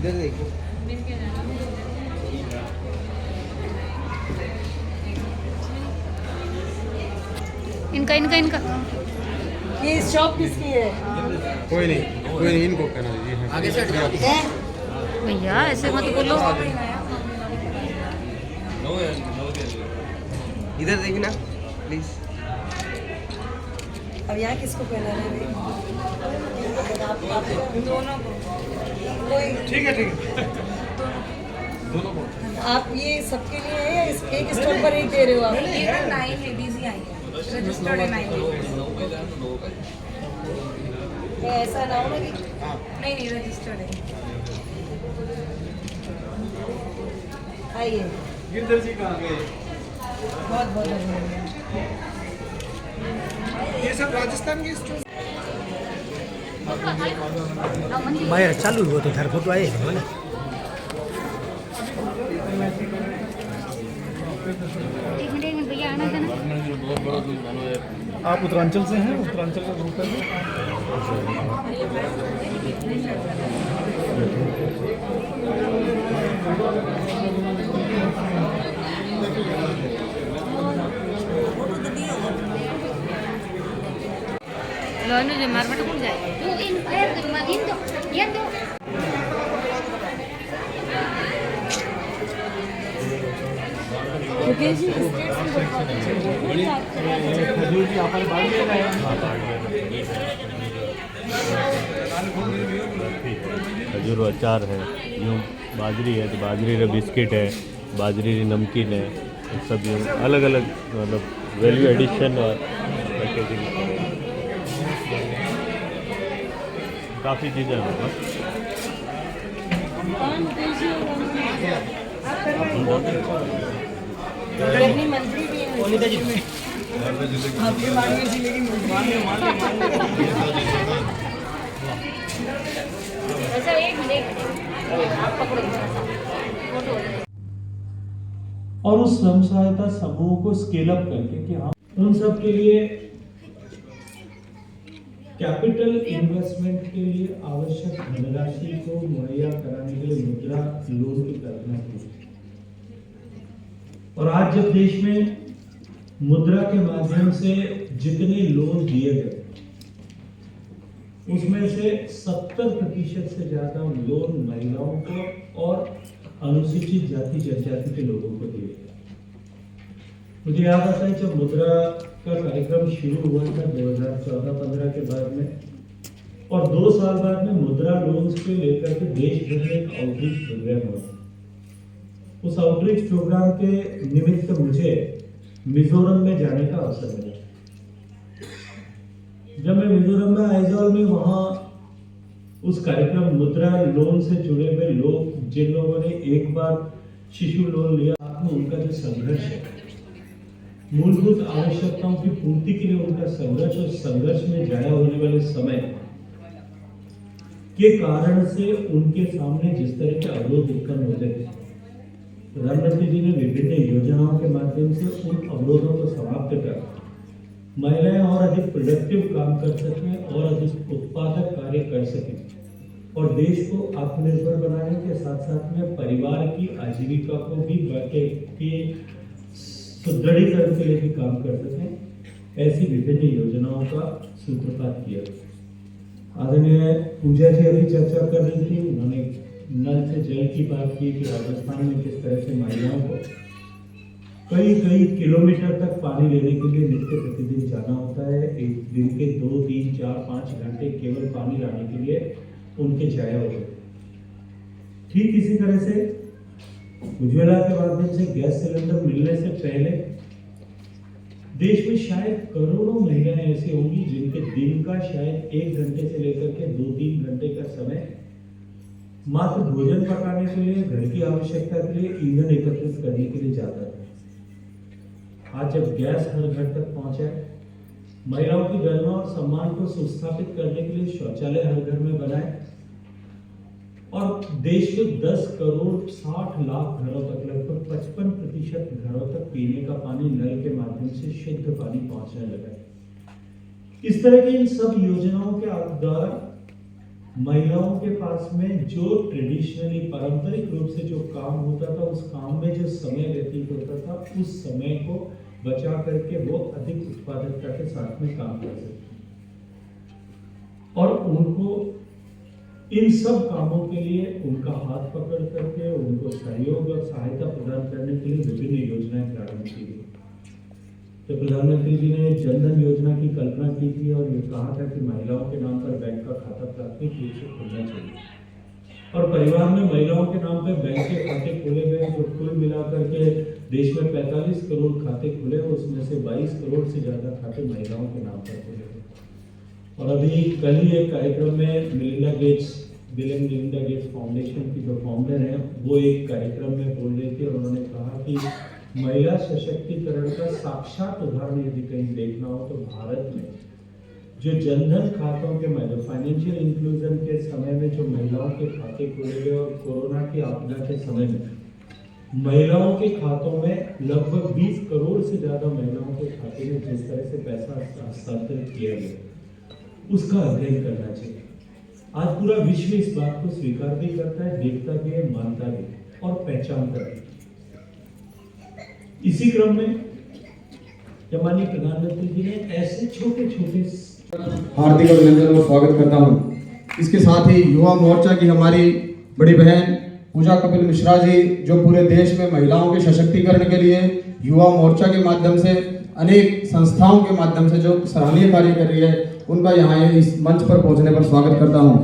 इधर देखो। इनका इनका इनका ये शॉप किसकी है? कोई नहीं इनको कहना ये आगे से भैया ऐसे मत बोलो। इधर देखना प्लीज। अब यहाँ किसको पहना रहे दोनों को? ठीक है दोनों को। आप ये सबके लिए है या एक स्टॉप पर ही दे रहे हो आप? ये ना 9 लेडीज ही आई है, रजिस्टर्ड है 9 ऐसा ना हो ना कि नहीं रजिस्टर्ड है। आइए, गिरधर जी कहाँ गए? बहुत बहुत धन्यवाद। ये सब राजस्थान के स्टोर। बाहर चालू हुआ तो घर फोटो आए है ना। एक मिनट भैया आना था ना। आप उत्तरांचल से हैं? उत्तरांचल का ग्रुप है। लोनु जो मार मत भूल जाए तू इन ये दो मुकेश जी खजूर की आपने बाढ़ में लगाया। खजूर अचार है, यूँ बाजरी है तो बाजरी रे बिस्किट है, बाजरी री नमकीन है, सब यूँ अलग अलग मतलब वैल्यू एडिशन और पैकेजिंग काफ़ी चीज़ें हैं मतलब। अपनी मंत्री भी हैं। आपके मांगे जी लेकिन ऐसा एक आप पकड़ो फोटो। और उस स्वयं सहायता समूह को स्केल अप करके कि हम उन सब के लिए कैपिटल इन्वेस्टमेंट के लिए आवश्यक धनराशि को मुहैया कराने के लिए मुद्रा लोन की कल्पना की। और आज जब देश में मुद्रा के माध्यम से जितने लोन दिए गए उसमें से 70% से ज्यादा लोन महिलाओं को और अनुसूचित जाति जनजाति के लोगों को दिए गए। मुझे याद आता है जब मुद्रा का कार्यक्रम शुरू हुआ था 2014-15 के बाद में, और 2 साल बाद में मुद्रा लोन्स को लेकर के देश भर में एक आउटरीच प्रोग्राम हुआ। उस आउटरीच प्रोग्राम के निमित्त मुझे मिजोरम में जाने का अवसर मिला। जब मैं मिजोरम में आइजॉल में वहाँ उस कार्यक्रम मुद्रा लोन से जुड़े हुए लोग जिन लोगों ने एक बार शिशु लोन लिया, में उनका जो संघर्ष है, मूलभूत आवश्यकताओं की पूर्ति के लिए उनका संघर्ष और संघर्ष में जाया होने वाले समय के कारण से उनके सामने जिस तरह के अवरोध उत्पन्न होते थे, प्रधानमंत्री जी ने विभिन्न योजनाओं के माध्यम से उन अवरोधों को समाप्त कर महिलाएं और अधिक प्रोडक्टिव काम कर सकें और अधिक उत्पादक कार्य कर सकें और देश को आत्मनिर्भर बनाने के साथ साथ में परिवार की आजीविका को भी सुदृढ़ीकरण के लिए भी काम कर सकें, ऐसी विभिन्न योजनाओं का सूत्रपात किया। आदरणीय पूजा जी अभी चर्चा कर रही थी, उन्होंने नल से जल की बात की कि राजस्थान में किस तरह से महिलाओं को कई किलोमीटर तक पानी लेने के लिए नित्य प्रतिदिन जाना होता है। एक दिन के 2, 3, 4, 5 घंटे केवल पानी लाने के लिए उनके जाया होते हैं। ठीक इसी तरह से उज्ज्वला के माध्यम से गैस सिलेंडर मिलने से पहले देश में शायद करोड़ों महिलाएं ऐसी होंगी जिनके दिन का शायद 1 घंटे से लेकर के 2-3 घंटे का समय मात्र भोजन पकाने के लिए, घर की आवश्यकता के लिए ईंधन एकत्रित करने के लिए जाता है। आज जब गैस हर घर तक पहुंचा है, महिलाओं की गरिमा और सम्मान को सुस्थापित करने के लिए शौचालय हर घर में बनाए और देश के 10 करोड़ 60 लाख घरों तक लगभग 55% घरों तक पीने का पानी नल के माध्यम से शुद्ध पानी पहुंचने लगा है। इस तरह की इन सब योजनाओं के द्वारा महिलाओं के पास में जो ट्रेडिशनली पारंपरिक रूप से जो काम होता था, उस काम में जो समय व्यतीत होता था, उस समय को बचा करके वो अधिक उत्पादकता के साथ में काम कर सकते और उनको इन सब कामों के लिए उनका हाथ पकड़ करके उनको सहयोग और सहायता प्रदान करने के लिए विभिन्न योजनाएं प्रारंभ की गई। तो प्रधानमंत्री जी ने जनधन योजना की कल्पना की थी और ये कहा था कि महिलाओं के नाम पर बैंक का खाता प्राथमिक रूप से खुलना चाहिए और परिवार में महिलाओं के नाम पर बैंक के खाते खोले गए, जो कुल मिलाकर के देश में 45 करोड़ खाते खुले, उसमें से 22 करोड़ से ज्यादा खाते महिलाओं के नाम पर खोले गए। और अभी कल ही एक कार्यक्रम में bill and Melinda Gates foundation की जो फाउंडर हैं, वो एक कार्यक्रम में बोल रही थी और उन्होंने कहा कि महिला सशक्तिकरण का साक्षात उदाहरण यदि कहीं देखना हो तो भारत में जो जनधन खातों के मतलब फाइनेंशियल इंक्लूजन के समय में जो महिलाओं के खाते खोले गए और कोरोना की आपदा के समय में महिलाओं के खातों में लगभग 20 करोड़ से ज्यादा महिलाओं के खाते में जिस तरह से पैसा हस्तांतरित किया गया, उसका अध्ययन करना चाहिए। आज पूरा विश्व इस बात को स्वीकार भी करता है, देखता भी है, मानता भी और पहचानता भी। इसी क्रम में जब माननीय प्रधानमंत्री जी ने ऐसे छोटे छोटे हार्दिक अभिनंदन और स्वागत करता हूं। इसके साथ ही युवा मोर्चा की हमारी बड़ी बहन पूजा कपिल मिश्रा जी, जो पूरे देश में महिलाओं के सशक्तिकरण के लिए युवा मोर्चा के माध्यम से अनेक संस्थाओं के माध्यम से जो सराहनीय कार्य कर रही है, उनका यहाँ इस मंच पर पहुंचने पर स्वागत करता हूं।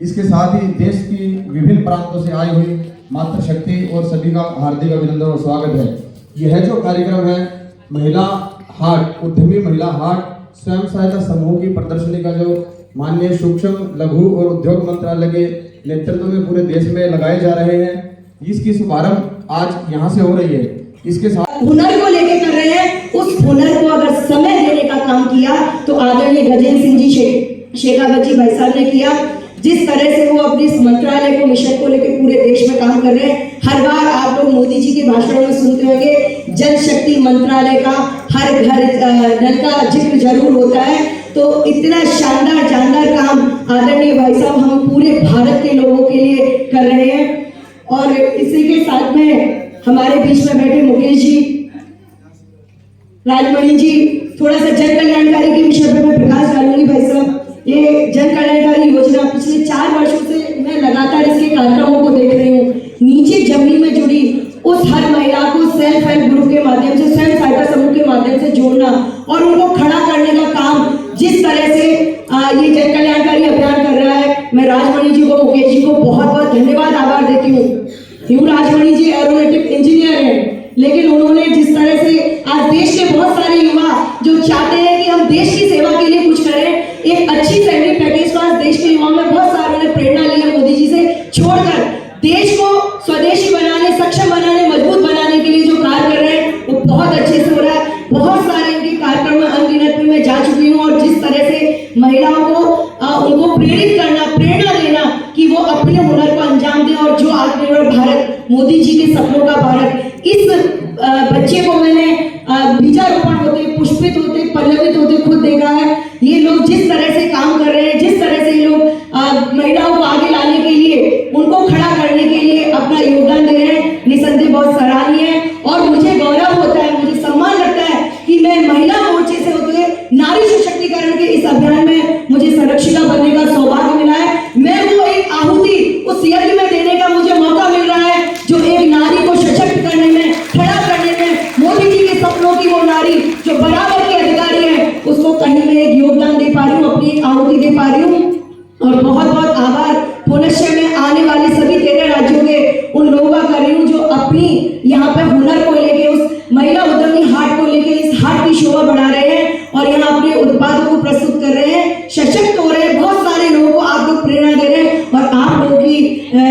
इसके साथ ही देश की विभिन्न प्रांतों से आई हुई मातृशक्ति और सभी का हार्दिक अभिनंदन और स्वागत है। यह जो कार्यक्रम है महिला हाट, उद्यमी महिला हाट स्वयं सहायता समूह की प्रदर्शनी का जो माननीय सूक्ष्म लघु और उद्योग मंत्रालय के नेतृत्व में पूरे देश में लगाए जा रहे हैं, इसकी शुभारंभ आज यहाँ से हो रही है। इसके साथ हुनर को लेकर कर रहे हैं, उस हुनर को अगर समय देने का काम किया तो आदरणीय गजेंद्र सिंह जी शेखावत जी भाई साहब ने किया। जिस तरह से वो अपने इस मंत्रालय को मिशन को लेकर पूरे देश में काम कर रहे हैं, हर बार आप लोग मोदी जी के भाषण में सुनते होंगे जल शक्ति मंत्रालय का हर घर नल का जिक्र जरूर होता है। तो इतना शानदार जानदार काम आदरणीय भाई साहब हम पूरे भारत के लोगों के लिए कर रहे हैं। और इसी के साथ में हमारे बीच में बैठे मुकेश जी, राजमणि जी, थोड़ा सा जन कल्याणकारी के विषय पर मैं प्रकाश डालूंगी। भाई साहब, ये जन कल्याणकारी योजना पिछले 4 वर्षों से मैं लगातार इसके कार्यक्रमों को देख रही हूँ। नीचे जमीन में जुड़ी उस हर महिला को सेल्फ हेल्प ग्रुप के माध्यम से, स्वयं सहायता समूह के माध्यम से जोड़ना और उनको खड़ा करने का काम जिस तरह से ये जन कल्याणकारी अभियान कर रहा है, मैं राजमणि जी को, मुकेश जी को बहुत बहुत धन्यवाद आभार देती हूँ। यूं राजमणि जी एरोनॉटिक इंजीनियर हैं, लेकिन उन्होंने जिस तरह से आज देश के बहुत सारे युवा जो चाहते हैं कि हम देश की सेवा के लिए कुछ करें, एक अच्छी सैलरी पैकेज को आज देश के युवाओं में बहुत सारों ने प्रेरणा ली है मोदी जी से, छोड़कर देश को स्वदेशी बनाने, सक्षम बनाने, मजबूत बनाने के लिए जो कार्य कर रहे हैं वो बहुत अच्छे से हो रहा है। बहुत सारे इनके कार्यक्रम में अनगिनत में मैं जा चुकी हूँ और जिस तरह से महिलाओं को उनको प्रेरित करना, प्रेरणा देना कि वो अपने हुनर को अंजाम दें और जो आत्मनिर्भर भारत, मोदी जी के सपनों का भारत, इस बच्चे को मैंने बीजारोपण होते, पुष्पित होते, पल्लवित होते खुद देखा है। ये लोग जिस तरह से काम कर रहे हैं, जिस तरह से ये लोग महिलाओं को आगे लाने के लिए, उनको खड़ा करने के लिए अपना योगदान दे रहे हैं, निसंदेह बहुत सराहनीय है। और मुझे गौरव होता है, मुझे सम्मान लगता है कि मैं महिला मोर्चे से होते हुए नारी सशक्तिकरण के इस अभियान में मुझे संरक्षिका बनने का सौभाग्य मिला है। मैं वो एक आहुति उस यज्ञ में देने का मुझे मौका मिल रहा है जो एक नारी को सशक्त करने में, खड़ा करने में, मोदी जी के सपनों की वो नारी जो बराबर की अधिकारी है, उसको कहीं मैं एक योगदान दे पा रही हूँ, अपनी एक आहुति दे पा रही हूँ। और बहुत बहुत आभार पुनश्च में आने वाले सभी 13 राज्यों के उन लोगों का कर रही हूँ जो अपनी यहाँ पे हुनर को लेके, उस महिला उद्यमी हाट को लेके इस हाट की शोभा बढ़ा रहे हैं और यहाँ अपने उत्पादों को प्रस्तुत कर रहे हैं, सशक्त हो रहे हैं। बहुत सारे लोगों को आप लोग प्रेरणा दे रहे हैं और आप लोगों की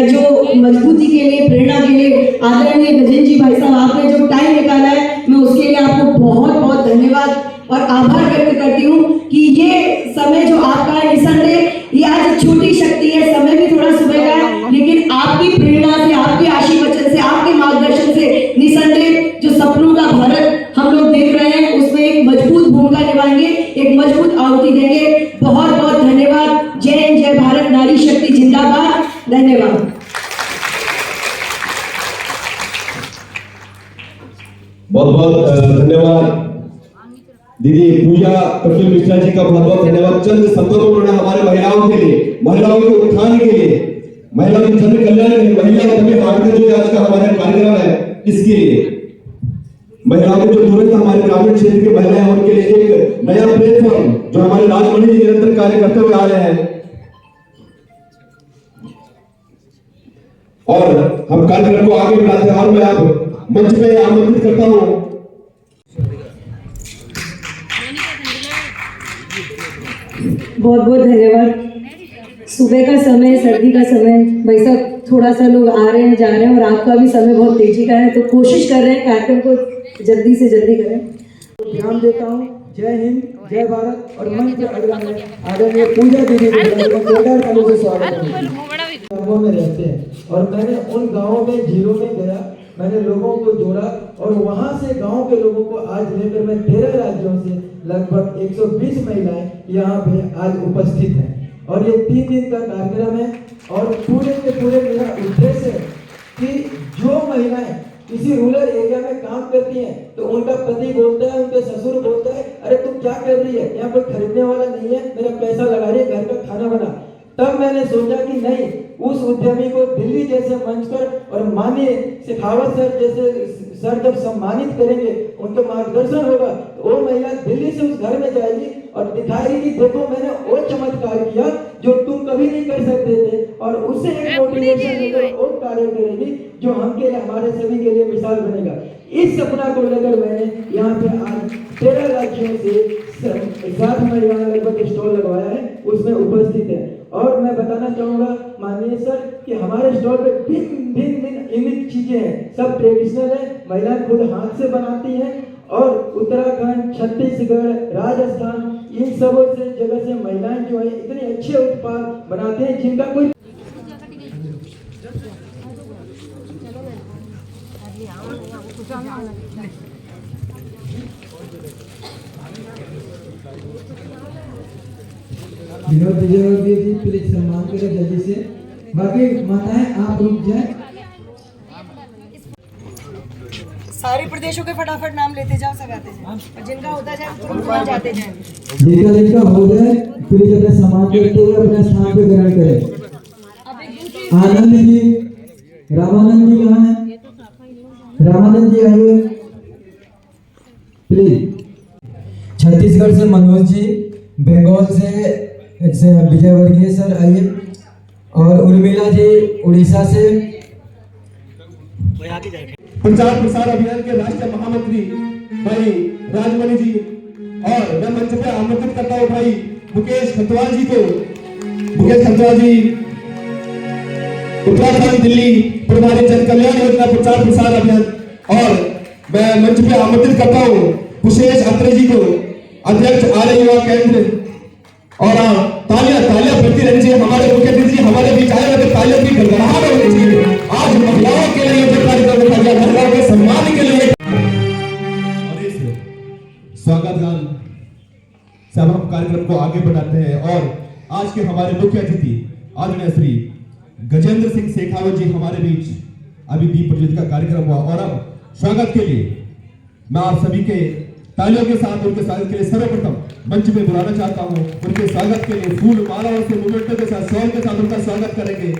जो मजबूती के लिए, प्रेरणा के लिए आदरणीय गजेंद्र जी भाई साहब आपने जो टाइम निकाला है, मैं उसके लिए आपको बहुत बहुत धन्यवाद और आभार व्यक्त करती हूँ कि ये समय जो आपका है, निसंदेह ये आज छोटी शक्ति है, समय भी थोड़ा सुबह का है, लेकिन आपकी प्रेरणा से, आपके आशीर्वचन से, आपके मार्गदर्शन से निसंदेह जो सपनों का भारत हम लोग देख रहे हैं उसमें एक मजबूत भूमिका निभाएंगे, एक मजबूत आहुति देंगे। बहुत बहुत धन्यवाद। जय हिंद, जय भारत, नारी शक्ति। बहुत बहुत धन्यवाद दीदी पूजा कपिल मिश्रा जी का बहुत बहुत धन्यवाद। चंद शब्दों में उन्होंने हमारे महिलाओं के लिए, महिलाओं के उत्थान के लिए, महिलाओं के जन कल्याण के लिए, महिलाओं के हार्दिक जो आज का हमारा कार्यक्रम है इसके लिए, महिलाओं के जो तुरंत हमारे ग्रामीण क्षेत्र की महिलाएं हैं उनके लिए एक नया प्लेटफॉर्म जो हमारे राजमणि जी निरंतर कार्य करते हुए आ रहे हैं और हम कार्यक्रम को आगे बढ़ाते हैं। और मैं आप मंच पे आमंत्रित करता हूँ बहुत बहुत धन्यवाद। सुबह का समय, सर्दी का समय, भाई साहब थोड़ा सा लोग आ रहे हैं जा रहे हैं और आपका भी समय बहुत तेजी का है, तो कोशिश कर रहे हैं कार्यक्रम को जल्दी से जल्दी करें। ध्यान देता हूँ। जय हिंद, जय भारत। और मंच पर आदरणीय पूजा दीदी जोरदार तालियों से स्वागत है। गाँवों में रहते हैं और मैंने उन गाँवों में, जिलों में गया, मैंने लोगों को जोड़ा और वहाँ से गांव के लोगों को आज लेकर मैं 13 राज्यों से लगभग 120 महिलाएं यहाँ पे आज उपस्थित हैं और ये 3 दिन का कार्यक्रम है और पूरे के पूरे मेरा उद्देश्य है कि जो महिलाएं किसी रूरल एरिया में काम करती हैं तो उनका पति बोलता है, उनके ससुर बोलता है, अरे तुम क्या कर रही है, यहाँ कोई खरीदने वाला नहीं है, मेरा पैसा लगा रही है, घर का खाना बना। तब मैंने सोचा कि नहीं, उस उद्यमी को दिल्ली जैसे मंच पर और माननीय शेखावत सर जैसे सर जब सम्मानित करेंगे, उनके मार्गदर्शन होगा, तो वो महिला दिल्ली से उस घर में जाएगी और दिखाएगी कि देखो मैंने वो चमत्कार किया जो तुम कभी नहीं कर सकते थे, और उससे एक मोटिवेशन लेकर वो कार्य करेगी जो हम के लिए, हमारे सभी के लिए मिसाल बनेगा। इस सपना को लेकर मैंने यहाँ पे आज 13 राज्यों से 7 महिलाएं लगभग स्टॉल लगवाया है, उसमें उपस्थित है। और मैं बताना चाहूंगा माननीय सर कि हमारे स्टॉल पे भिन्न यूनिक चीजें हैं, सब ट्रेडिशनल है, महिलाएं खुद हाथ से बनाती हैं और उत्तराखंड, छत्तीसगढ़, राजस्थान, इन सब से जगह से महिलाएं जो है इतने अच्छे उत्पाद बनाते हैं जिनका कोई विनोद विजयवर्गीय जी प्लीज सम्मान करें जल्दी से। बाकी माताएं आप रुक जाए। सारे प्रदेशों के फटाफट नाम लेते जाओ, सब आते जाओ और जिनका होता जाए तुरंत वहां जाते जाए। जिनका हो जाए प्लीज अपने सम्मान करते हुए अपने स्थान पे ग्रहण करें। आनंद जी, रामानंद जी कहाँ हैं? रामानंद जी आइए प्लीज। छत्तीसगढ़ से मनोज जी, बंगाल से विजयवर्गीय सर आइए, और उर्मिला जी उड़ीसा से। प्रचार प्रसार अभियान के राष्ट्रीय महामंत्री भाई राजमणि जी, और मैं मंच पे आमंत्रित करता हूँ भाई मुकेश खंतवाल जी को। मुकेश खंतवाल जी उत्तराखंड दिल्ली प्रभारी जन कल्याण योजना प्रचार प्रसार अभियान। और मैं मंच पे आमंत्रित करता हूँ कुशेश अत्रे जी को, अध्यक्ष आर्य युवा केंद्र। और तालियां बजती रहनी चाहिए, हमारे मुख्य अतिथि हमारे बीच आए हैं तो तालियां भी गड़गड़ाहट होनी चाहिए। आज महिलाओं के लिए जो कार्यक्रम रखा गया, महिलाओं के सम्मान के लिए, और इस स्वागत गान से हम कार्यक्रम को आगे बढ़ाते हैं। और आज के हमारे मुख्य अतिथि आदरणीय श्री गजेंद्र सिंह शेखावत जी हमारे बीच अभी दीप प्रज्वलित का कार्यक्रम हुआ, और अब स्वागत के लिए मैं आप सभी के तालियों के साथ उनके स्वागत के लिए सर्वप्रथम मंच पे बुलाना चाहता हूं। उनके स्वागत के लिए फूल मालाओं से, मोमेंटों के साथ, शॉल के साथ उनका स्वागत करेंगे